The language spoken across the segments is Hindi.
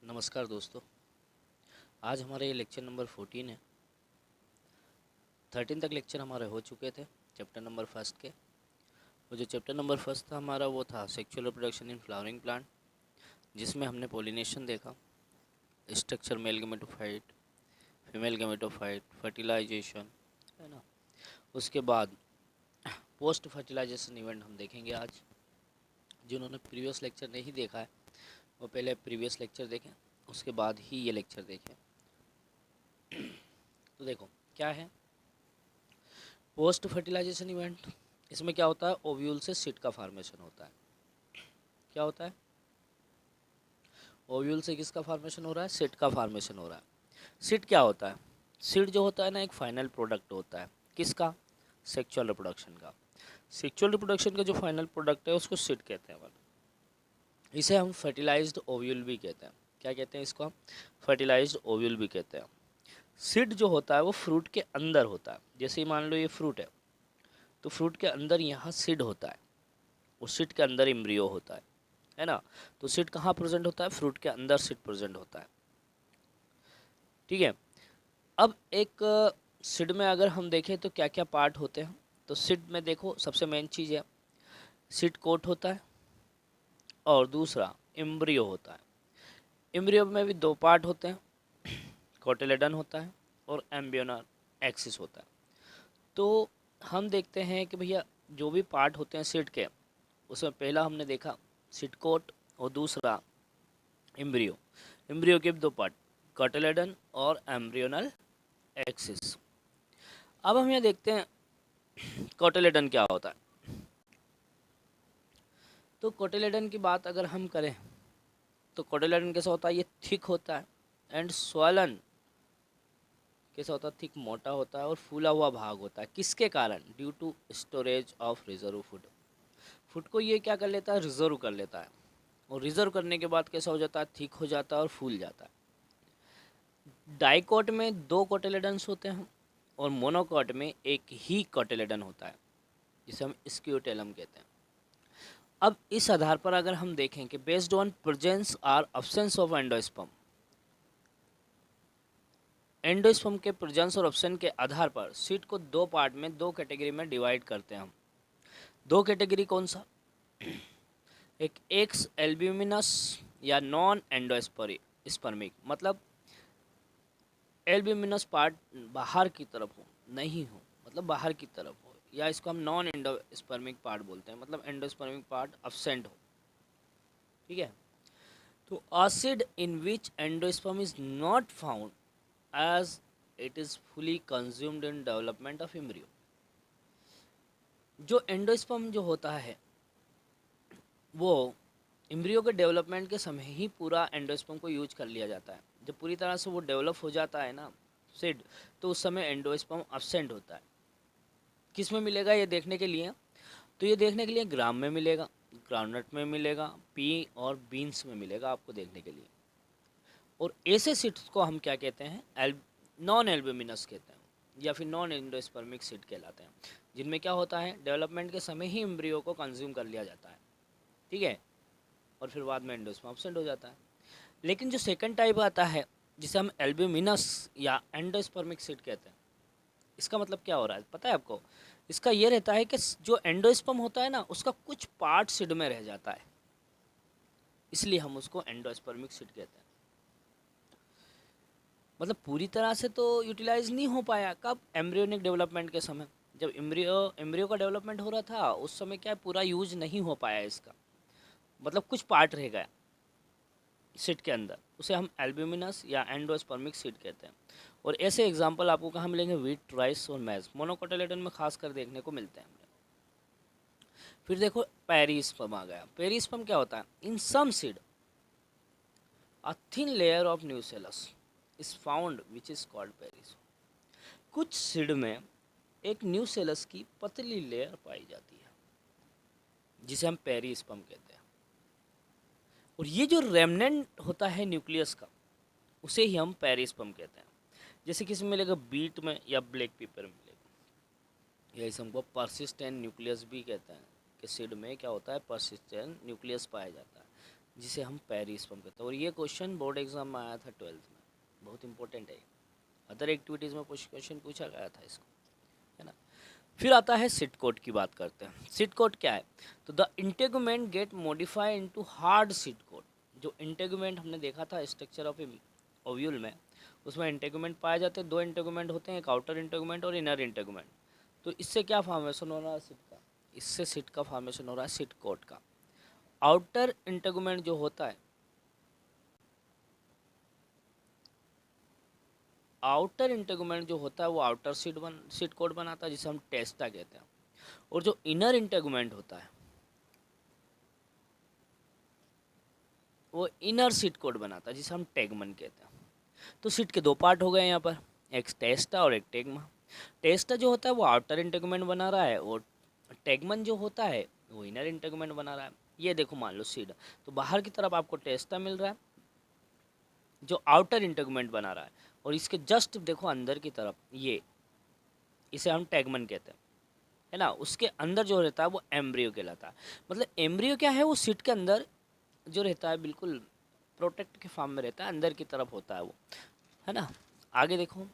नमस्कार दोस्तों। आज हमारा ये लेक्चर नंबर 14 है। 13 तक लेक्चर हमारे हो चुके थे चैप्टर नंबर फर्स्ट के। वो जो चैप्टर नंबर फर्स्ट था हमारा वो था sexual reproduction in flowering plant, जिसमें हमने पोलिनेशन देखा, structure male gametophyte, female gametophyte, fertilization, है ना। उसके बाद पोस्ट फर्टिलाइजेशन इवेंट हम देखेंगे आज। जिन्होंने प्रीवियस लेक्चर नहीं देखा है वो पहले प्रीवियस लेक्चर देखें, उसके बाद ही ये लेक्चर देखें। तो देखो क्या है पोस्ट फर्टिलाइजेशन इवेंट। इसमें क्या होता है, ओव्यूल से सिड का फॉर्मेशन होता है। क्या होता है, ओव्यूल से किसका फॉर्मेशन हो रहा है, सिड का फॉर्मेशन हो रहा है। सिड क्या होता है, सिड जो होता है ना एक फाइनल प्रोडक्ट होता है किसका, सेक्सुअल रिप्रोडक्शन का। सेक्सुअल रिप्रोडक्शन का जो फाइनल प्रोडक्ट है उसको सिड कहते हैं। इसे हम फर्टिलाइज्ड ओव्यूल भी कहते हैं। क्या कहते हैं इसको हम, फर्टिलाइज्ड ओव्यूल भी कहते हैं। सिड जो होता है वो फ्रूट के अंदर होता है। जैसे ही मान लो ये फ्रूट है तो फ्रूट के अंदर यहाँ सीड होता है, उस सीड के अंदर एम्ब्रियो होता है ना। तो सीड कहाँ प्रेजेंट होता है, फ्रूट के अंदर सीड प्रेजेंट होता है। ठीक है। अब एक सीड में अगर हम देखें तो क्या क्या पार्ट होते हैं, तो सीड में देखो सबसे मेन चीज़ है सीड कोट होता है और दूसरा एम्ब्रियो होता है। एम्ब्रियो में भी दो पार्ट होते हैं, कोटिलेडन होता है और एम्ब्रियोनल एक्सिस होता है। तो हम देखते हैं कि भैया जो भी पार्ट होते हैं सीड के, उसमें पहला हमने देखा सीड कोट और दूसरा एम्ब्रियो। एम्ब्रियो के भी दो पार्ट, कोटिलेडन और एम्ब्रियोनल एक्सिस। अब हम ये देखते हैं कोटिलेडन क्या होता है। तो कोटिलेडन की बात अगर हम करें तो कोटिलेडन कैसा होता है, ये थिक होता है एंड स्वलन कैसा होता है, थिक मोटा होता है और फूला हुआ भाग होता है। किसके कारण, due to storage of reserve food. Food को ये क्या कर लेता है, रिजर्व कर लेता है और रिजर्व करने के बाद कैसा हो जाता है, थिक हो जाता है और फूल जाता है। डाइकोट में दो कोटिलेडन्स होते हैं और मोनोकोट में एक ही कोटिलेडन होता है, जिसे हम स्क्यूटेलम कहते हैं। अब इस आधार पर अगर हम देखें कि बेस्ड ऑन प्रेजेंस और अब्सेंस ऑफ एंडोस्पर्म, एंडोस्पर्म के प्रेजेंस और ऑप्शन के आधार पर सीड को दो पार्ट में, दो कैटेगरी में डिवाइड करते हैं हम। दो कैटेगरी कौन सा, एक एक्स एल्ब्यूमिनस या नॉन एंडोस्पर्मिक, मतलब एल्ब्यूमिनस पार्ट बाहर की तरफ हो, नहीं हो मतलब बाहर की तरफ हो, या इसको हम नॉन एंडोस्पर्मिक पार्ट बोलते हैं, मतलब एंडोस्पर्मिक पार्ट अब्सेंट हो। ठीक है। तो a seed in which endosperm is not found as it is fully consumed in development of embryo. जो एंडोस्पर्म जो होता है वो एम्ब्रियो के डेवलपमेंट के समय ही पूरा एंडोस्पर्म को यूज कर लिया जाता है। जब पूरी तरह से वो डेवलप हो जाता है ना सीड, तो उस समय एंडोस्पर्म अब्सेंट होता है। किस में मिलेगा ये देखने के लिए, तो ये देखने के लिए ग्राम में मिलेगा, ग्राउंडनट में मिलेगा, पी और बीन्स में मिलेगा आपको देखने के लिए। और ऐसे सीड्स को हम क्या कहते हैं, नॉन एल्ब्यूमिनस कहते हैं या फिर नॉन एंडोस्पर्मिक सीड कहलाते हैं, जिनमें क्या होता है डेवलपमेंट के समय ही एम्ब्रियो को कंज्यूम कर लिया जाता है। ठीक है। और फिर बाद में एंडोस्पर्म एब्सेंट हो जाता है। लेकिन जो सेकंड टाइप आता है जिसे हम एल्ब्यूमिनस या एंडोस्पर्मिक सीड कहते हैं, इसका मतलब क्या हो रहा है पता है आपको, इसका ये रहता है कि जो एंडोस्पर्म होता है ना उसका कुछ पार्ट सीड में रह जाता है, इसलिए हम उसको एंडोस्पर्मिक सीड कहते हैं। मतलब पूरी तरह से तो यूटिलाइज नहीं हो पाया, कब, एम्ब्रियोनिक डेवलपमेंट के समय। जब एम्ब्रियो एम्ब्रियो का डेवलपमेंट हो रहा था उस समय क्या है, पूरा यूज नहीं हो पाया इसका, मतलब कुछ पार्ट रह गया सीड के अंदर, उसे हम एल्ब्यूमिनस या एंडोस्पर्मिक सीड कहते हैं। और ऐसे एग्जांपल आपको कहाँ मिलेंगे, व्हीट, राइस और मैज, मोनोकोटिलेडन में खास कर देखने को मिलते हैं। फिर देखो पेरिस्पर्म आ गया। पेरिस्पर्म क्या होता है, in some seed a thin layer of nucellus is found which is called perisperm. कुछ सीड में एक न्यूसेलस की पतली लेयर पाई जाती है जिसे हम पेरिस्पर्म कहते हैं। और ये जो रेमनेंट होता है न्यूक्लियस का उसे ही हम पेरिस्पर्म कहते हैं। जैसे किसी में मिलेगा बीट में या ब्लैक पेपर में मिलेगा, यही हमको परसिस्टेंट न्यूक्लियस भी कहते हैं कि सीड में क्या होता है, परसिस्टेंट न्यूक्लियस पाया जाता है। जिसे हम पेरिस्पर्म कहते हैं। और ये क्वेश्चन बोर्ड एग्जाम में आया था 12th में, बहुत इंपॉर्टेंट है। अदर एक्टिविटीज़ में कुछ क्वेश्चन पूछा गया था इसको, है ना। फिर आता है सिट कोड की बात करते हैं। सिट कोड क्या है? तो the integument get modify into hard seed coat. जो इंटेगुमेंट हमने देखा था स्ट्रक्चर ऑफ ओव्यूल में, उसमें इंटेगुमेंट पाए जाते हैं। दो इंटेगुमेंट होते हैं, एक आउटर इंटेगुमेंट और इनर इंटेगुमेंट। तो इससे क्या फॉर्मेशन हो रहा है सिट का? इससे सिट का फॉर्मेशन हो रहा है सिट कोड का। आउटर इंटेगुमेंट जो होता है, आउटर इंटेगुमेंट जो होता है वो आउटर सिट कोड बनाता है, जिसे हम टेस्टा कहते हैं। और जो इनर इंटेगुमेंट होता है वो इनर सिट कोड बनाता है, जिसे हम टैगमन कहते हैं। तो सिट के दो पार्ट हो गए यहाँ पर, एक टेस्टा और एक टैगमा। टेस्टा जो होता है वो आउटर इंटेगुमेंट बना रहा है, और टैगमन जो होता है वो इनर इंटेगुमेंट बना रहा है। ये देखो मान लो सीड, तो बाहर की तरफ आपको टेस्टा मिल रहा है जो आउटर इंटेगुमेंट बना रहा है, और इसके जस्ट देखो अंदर की तरफ ये, इसे हम टैगमन कहते हैं, है ना। उसके अंदर जो रहता है वो एम्ब्रियो कहलाता है। मतलब एम्ब्रियो क्या है? वो सीट के अंदर जो रहता है बिल्कुल प्रोटेक्ट के फॉर्म में रहता है, अंदर की तरफ होता है वो, है ना। आगे देखो,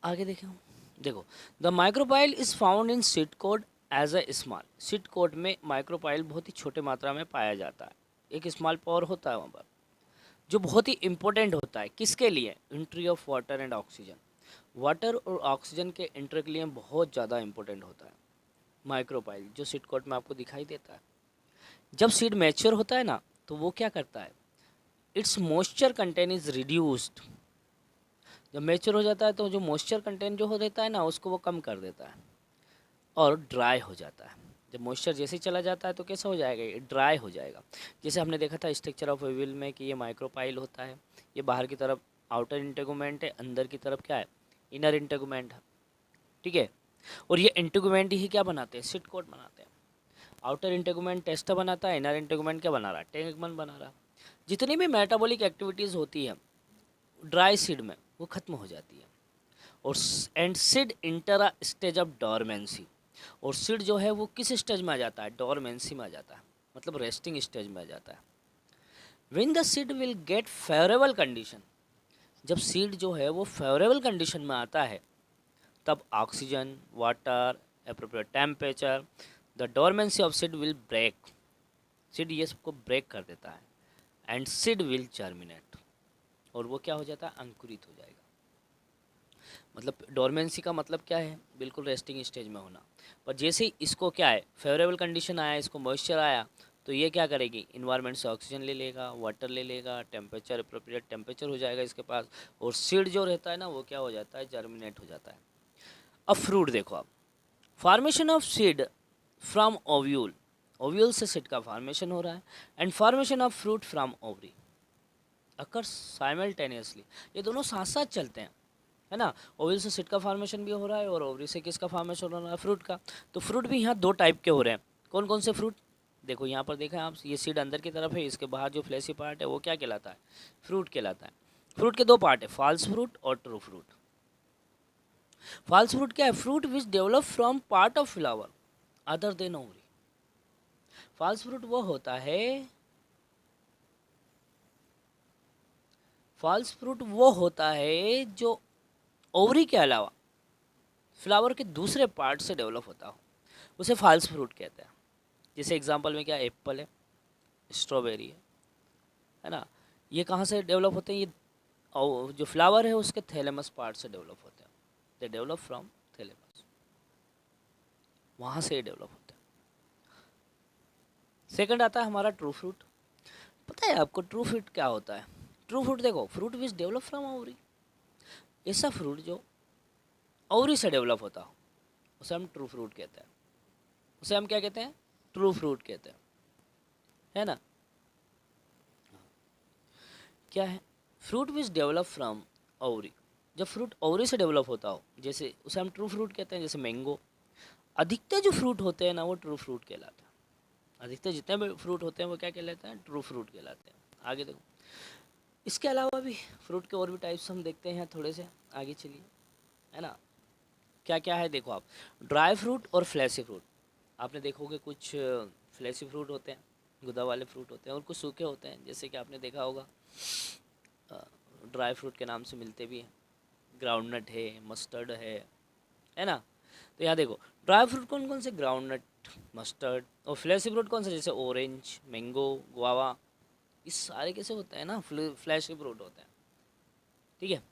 आगे देखो, देखो the micropyle is found in seed coat as a small. Seed coat में माइक्रोपाइल बहुत ही छोटे मात्रा में पाया जाता है, एक स्मॉल पोर होता है वहाँ पर, जो बहुत ही इंपॉर्टेंट होता है। किसके लिए? Entry of water and oxygen. Water और ऑक्सीजन के एंट्री के लिए बहुत ज़्यादा इंपॉर्टेंट होता है माइक्रोपाइल, जो सीड कोट में आपको दिखाई देता है। जब सीड मैच्योर होता है ना, तो वो क्या करता है, it's moisture content is reduced. जब मैच्योर हो जाता है तो जो मॉइस्चर कंटेंट जो हो देता है ना, उसको वो कम कर देता है और ड्राई हो जाता है। जब मॉइस्चर जैसे ही चला जाता है तो कैसा हो जाएगा, ये ड्राई हो जाएगा। जैसे हमने देखा था स्ट्रक्चर ऑफ ओव्यूल में कि ये माइक्रोपाइल होता है, ये बाहर की तरफ आउटर इंटेगुमेंट है, अंदर की तरफ क्या है, इनर इंटेगुमेंट है, ठीक है। और ये इंटेगुमेंट ही क्या बनाते हैं, सिट कोट बनाते हैं। आउटर इंटेगुमेंट टेस्टा बनाता है, इनर इंटेगुमेंट क्या बना रहा है, टैगमन बना रहा है। जितनी भी मेटाबॉलिक एक्टिविटीज़ होती है ड्राई सीड में, वो खत्म हो जाती है। और and seed inter a stage of dormancy. और सीड जो है वो किस स्टेज में आ जाता है, डोरमेंसी में आ जाता है, मतलब रेस्टिंग स्टेज में आ जाता है। When the seed will get favourable condition, जब सीड जो है वो फेवरेबल कंडीशन में आता है, तब oxygen, water, appropriate temperature, the dormancy of seed will break. Seed ये सबको ब्रेक कर देता है, एंड सीड विल जर्मिनेट, और वो क्या हो जाता है, अंकुरित हो जाएगा। मतलब डोरमेंसी का मतलब क्या है, बिल्कुल रेस्टिंग स्टेज में होना। पर जैसे ही इसको क्या है, फेवरेबल कंडीशन आया, इसको मॉइस्चर आया, तो ये क्या करेगी, इन्वायरमेंट से ऑक्सीजन ले लेगा, वाटर ले लेगा, टेम्परेचर अप्रोप्रिएट टेम्परेचर हो जाएगा इसके पास, और सीड जो रहता है ना वो क्या हो जाता है, जर्मिनेट हो जाता है। अब फ्रूट देखो आप, formation of seed from ovule, ovule से सीड का फॉर्मेशन हो रहा है, and formation of fruit from ovary occur simultaneously. ये दोनों साथ साथ चलते हैं, है ना। ओवल से सीड का फॉर्मेशन भी हो रहा है और ओवरी से किसका फॉर्मेशन हो रहा है, फ्रूट का। तो फ्रूट भी यहाँ दो टाइप के हो रहे हैं। कौन कौन से फ्रूट, देखो यहाँ पर देखा आप, ये सीड अंदर की तरफ है, इसके बाहर जो फ्लैशी पार्ट है वो क्या कहलाता है, फ्रूट कहलाता है। फ्रूट के दो पार्ट है, फॉल्स फ्रूट और ट्रू फ्रूट। फॉल्स फ्रूट क्या है, fruit which develop from part of flower other than ovary. False fruit वो होता है, फॉल्स फ्रूट वो होता है जो ओवरी के अलावा फ्लावर के दूसरे पार्ट से डेवलप होता हो, उसे फॉल्स फ्रूट कहते हैं। जैसे एग्जांपल में क्या, एप्पल है, स्ट्रॉबेरी है ना। ये कहाँ से डेवलप होते हैं, ये जो फ्लावर है उसके थैलेमस पार्ट से डेवलप होते हैं। दे डेवलप फ्रॉम थैलेमस, वहाँ से डेवलप होते हैं। सेकंड आता है हमारा ट्रू फ्रूट। पता है आपको ट्रू फ्रूट क्या होता है? ट्रू फ्रूट देखो, fruit which develop from ovary, ऐसा फ्रूट जो ओवरी से डेवलप होता हो उसे हम ट्रू फ्रूट कहते हैं। उसे हम क्या कहते हैं, ट्रू फ्रूट कहते हैं, है ना। क्या है, fruit which develop from ovary, जब फ्रूट ओवरी से डेवलप होता हो, जैसे उसे हम ट्रू फ्रूट कहते हैं। जैसे मैंगो, अधिकतर जो फ्रूट होते हैं ना वो ट्रू फ्रूट कहलाते हैं। अधिकतर जितने भी फ्रूट होते हैं वो क्या कहलाते हैं, ट्रू फ्रूट कहलाते हैं। आगे देखो, इसके अलावा भी फ्रूट के और भी टाइप्स हम देखते हैं थोड़े से, आगे चलिए, है ना। क्या क्या है देखो आप, ड्राई फ्रूट और फ्लैशी फ्रूट। आपने देखोगे कुछ फ्लैशी फ्रूट होते हैं, गुदा वाले फ्रूट होते हैं, और कुछ सूखे होते हैं, जैसे कि आपने देखा होगा ड्राई फ्रूट के नाम से मिलते भी हैं, ग्राउंडनट है, मस्टर्ड है ना। तो यहाँ देखो ड्राई फ्रूट कौन कौन से, ग्राउंडनट, मस्टर्ड, और फ्लैशी फ्रूट कौन से, जैसे ऑरेंज, मैंगो, गुआवा, इस सारे कैसे होते हैं ना, फ्लैशी फ्रूट होते हैं। ठीक है,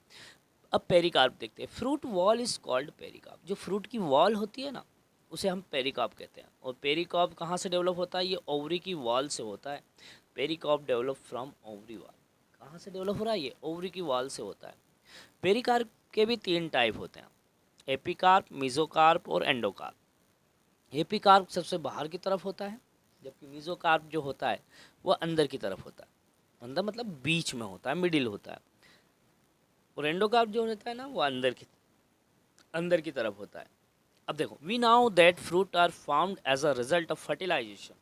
अब पेरिकार्प देखते हैं। Fruit wall is called pericarp. जो फ्रूट की वॉल होती है ना, उसे हम पेरिकार्प कहते हैं। और पेरिकार्प कहाँ से डेवलप होता है, ये ओवरी की वॉल से होता है। Pericarp develop from ovary wall. कहाँ से डेवलप हो रहा है, ये ओवरी की वॉल से होता है। पेरिकार्प के भी 3 टाइप होते हैं, एपिकार्प, मेसोकार्प और एंडोकार्प। एपिकार्प सबसे बाहर की तरफ होता है, जबकि मेसोकार्प जो होता है वो अंदर की तरफ होता है। अंदर मतलब बीच में होता है, मिडिल होता है। और एंडोकार्प जो रहता है ना, वो अंदर की तरफ होता है। अब देखो, we know that fruit are found as a result of fertilization.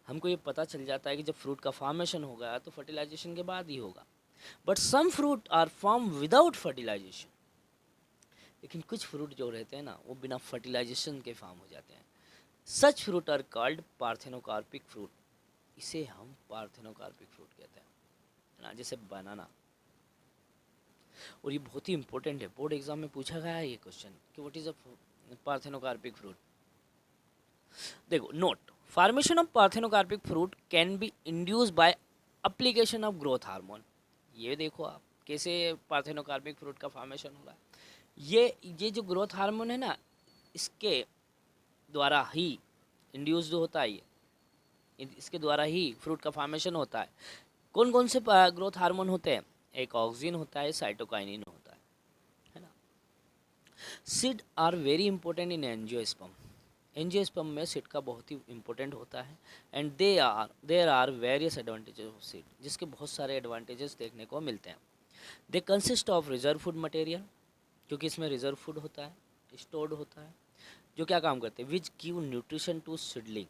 हमको ये पता चल जाता है कि जब फ्रूट का फॉर्मेशन होगा तो फर्टिलाइजेशन के बाद ही होगा। But some fruit are form without fertilization. लेकिन कुछ फ्रूट जो रहते हैं ना, वो बिना फर्टिलाइजेशन के फॉर्म हो जाते हैं। Such fruit are called parthenocarpic fruit. इसे हम पार्थेनोकार्पिक फ्रूट कहते हैं ना, जैसे बनाना। और ये बहुत ही इंपॉर्टेंट है, बोर्ड एग्जाम में पूछा गया है ये क्वेश्चन कि what is a parthenocarpic fruit. देखो note, formation of parthenocarpic fruit can be induced by application of growth hormone. ये देखो आप कैसे पार्थेनोकार्पिक फ्रूट का फॉर्मेशन हो रहा है। ये जो ग्रोथ हार्मोन है ना, इसके द्वारा ही इंड्यूस्ड होता है, ये इसके द्वारा ही फ्रूट का फॉर्मेशन होता है। कौन कौन से ग्रोथ हार्मोन होते हैं, एक ऑक्सिन होता है, साइटोकाइनिन होता है ना। Seed are very important in angiosperm. Angiosperm में सीड का बहुत ही इंपॉर्टेंट होता है। And there are various advantages of seed, जिसके बहुत सारे एडवांटेजेस देखने को मिलते हैं। They consist of reserve food material, क्योंकि इसमें रिजर्व फूड होता है, स्टोर्ड होता है, जो क्या काम करते हैं, which give nutrition to seedling.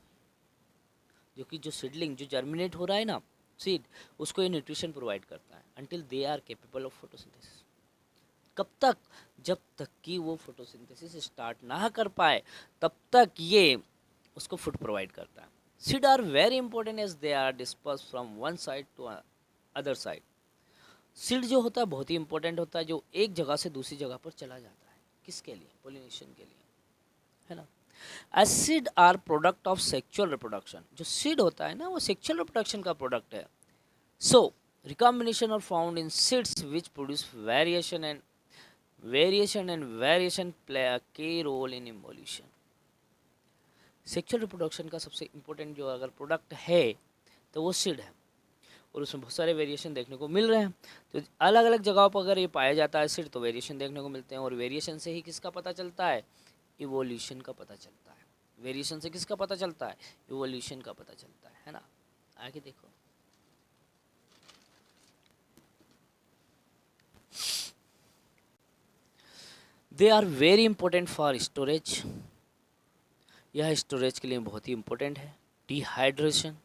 जो सीडलिंग जो जर्मिनेट हो रहा है ना, सीड, उसको ये न्यूट्रिशन प्रोवाइड करता है until they are capable of photosynthesis. कब तक, जब तक कि वो फोटोसिंथेसिस स्टार्ट ना कर पाए, तब तक ये उसको फूड प्रोवाइड करता है। Seed are very important as they are disperse from one side to other side. Seed जो होता है बहुत ही इंपॉर्टेंट होता है, जो एक जगह से दूसरी जगह पर चला जाता है, किसके लिए, पोलिनेशन के लिए, है ना। Acid are product of sexual reproduction. जो सीड होता है ना, वो सेक्सुअल रिप्रोडक्शन का प्रोडक्ट है। So recombination are found in seeds which produce variation play a key role in evolution. Sexual reproduction का सबसे इंपॉर्टेंट जो अगर प्रोडक्ट है तो वो सीड है, और उसमें बहुत सारे वेरिएशन देखने को मिल रहे हैं। तो अलग अलग जगहों पर अगर ये पाया जाता है सीड, तो वेरिएशन देखने को मिलते हैं, और वेरिएशन से ही किसका पता चलता है, इवोल्यूशन का पता चलता है। वेरिएशन से किसका पता चलता है, इवोल्यूशन का पता चलता है ना। आगे देखो, they are very important for storage. यह स्टोरेज के लिए बहुत ही इंपॉर्टेंट है। Dehydration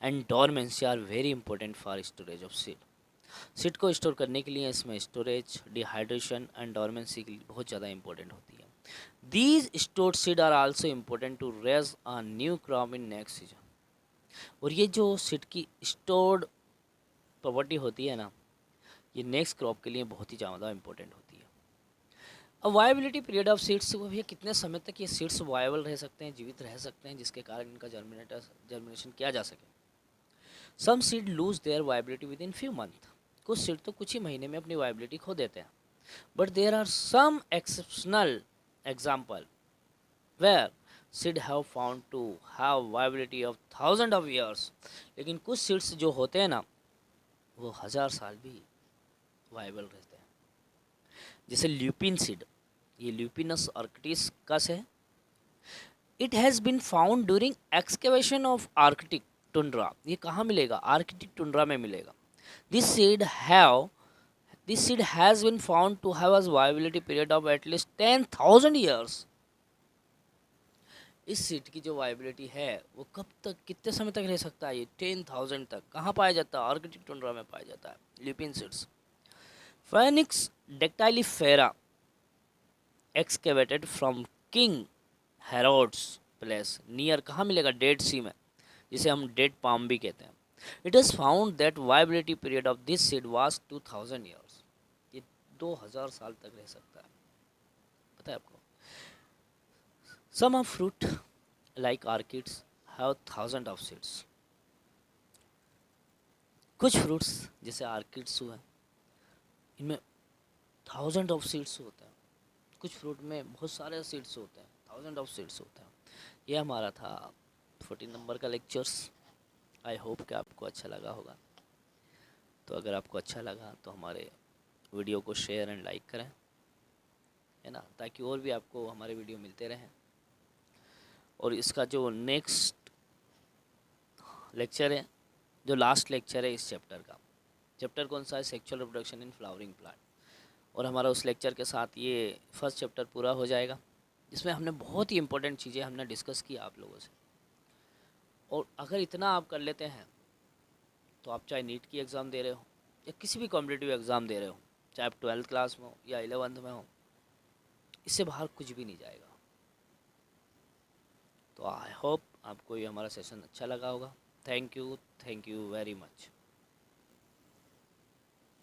and dormancy are very important for storage of seed. Seed को स्टोर करने के लिए इसमें स्टोरेज, डिहाइड्रेशन एंड डोरमेंसी बहुत ज़्यादा इंपॉर्टेंट होती है। These stored seed are also important to raise a new crop in next season. और ये जो सीड की स्टोर्ड प्रॉपर्टी होती है ना, ये नेक्स्ट क्रॉप के लिए बहुत ही ज़्यादा इंपॉर्टेंट होती है। अब वायबिलिटी पीरियड ऑफ सीड्स, वो भैया कितने समय तक ये सीड्स वायबल रह सकते हैं, जीवित रह सकते हैं, जिसके कारण इनका जर्मिनेशन किया जा सके। Some seed lose their viability within few month. कुछ सीड तो कुछ ही महीने में अपनी वायबिलिटी खो देते हैं। But there are some exceptional example where seed have found to have viability of 1000 of years. लेकिन कुछ सीड्स जो होते हैं ना, वो 1000 साल भी वायबल रहते हैं। जैसे ल्यूपिन सीड, ये ल्यूपिनस आर्कटिकस है। It has been found during excavation of Arctic tundra. ये कहाँ मिलेगा, आर्कटिक टुंड्रा में मिलेगा। This seed has been found to have a viability period of at least 10,000 years. इस सीड की जो वायबिलिटी है वो कब तक, कितने समय तक रह सकता है, ये 10,000 तक। कहाँ पाया जाता है, आर्कटिक टुंड्रा में पाया जाता है lupin seeds. Phoenix dactylifera excavated from King Herod's place near, कहाँ मिलेगा? डेड सी में, जिसे हम डेड पाम भी कहते हैं। It is found that viability period of this seed was 2000 years, ये 2000 साल तक रह सकता है, पता है आपको? Some of fruit like orchids have thousand of seeds, कुछ फ्रूट्स जैसे ऑर्किड्स हुए इनमें थाउजेंड ऑफ सीड्स होते हैं, कुछ फ्रूट में बहुत सारे सीड्स होते हैं, थाउजेंड ऑफ सीड्स होते हैं। ये हमारा था 14 नंबर का लेक्चर्स। आई होप कि आपको अच्छा लगा होगा। तो अगर आपको अच्छा लगा तो हमारे वीडियो को शेयर एंड लाइक करें, है ना, ताकि और भी आपको हमारे वीडियो मिलते रहें। और इसका जो नेक्स्ट लेक्चर है, जो लास्ट लेक्चर है इस चैप्टर का, चैप्टर कौन सा है? Sexual reproduction in flowering plant. और हमारा उस लेक्चर के साथ ये फर्स्ट चैप्टर पूरा हो जाएगा, जिसमें हमने बहुत ही इंपॉर्टेंट चीज़ें हमने डिस्कस की आप लोगों से। और अगर इतना आप कर लेते हैं तो आप चाहे नीट की एग्ज़ाम दे रहे हो या किसी भी कॉम्पिटिटिव एग्ज़ाम दे रहे हो, चाहे आप 12th क्लास में हो या 11th में हो, इससे बाहर कुछ भी नहीं जाएगा। तो आई होप आपको ये हमारा सेशन अच्छा लगा होगा। Thank you very much.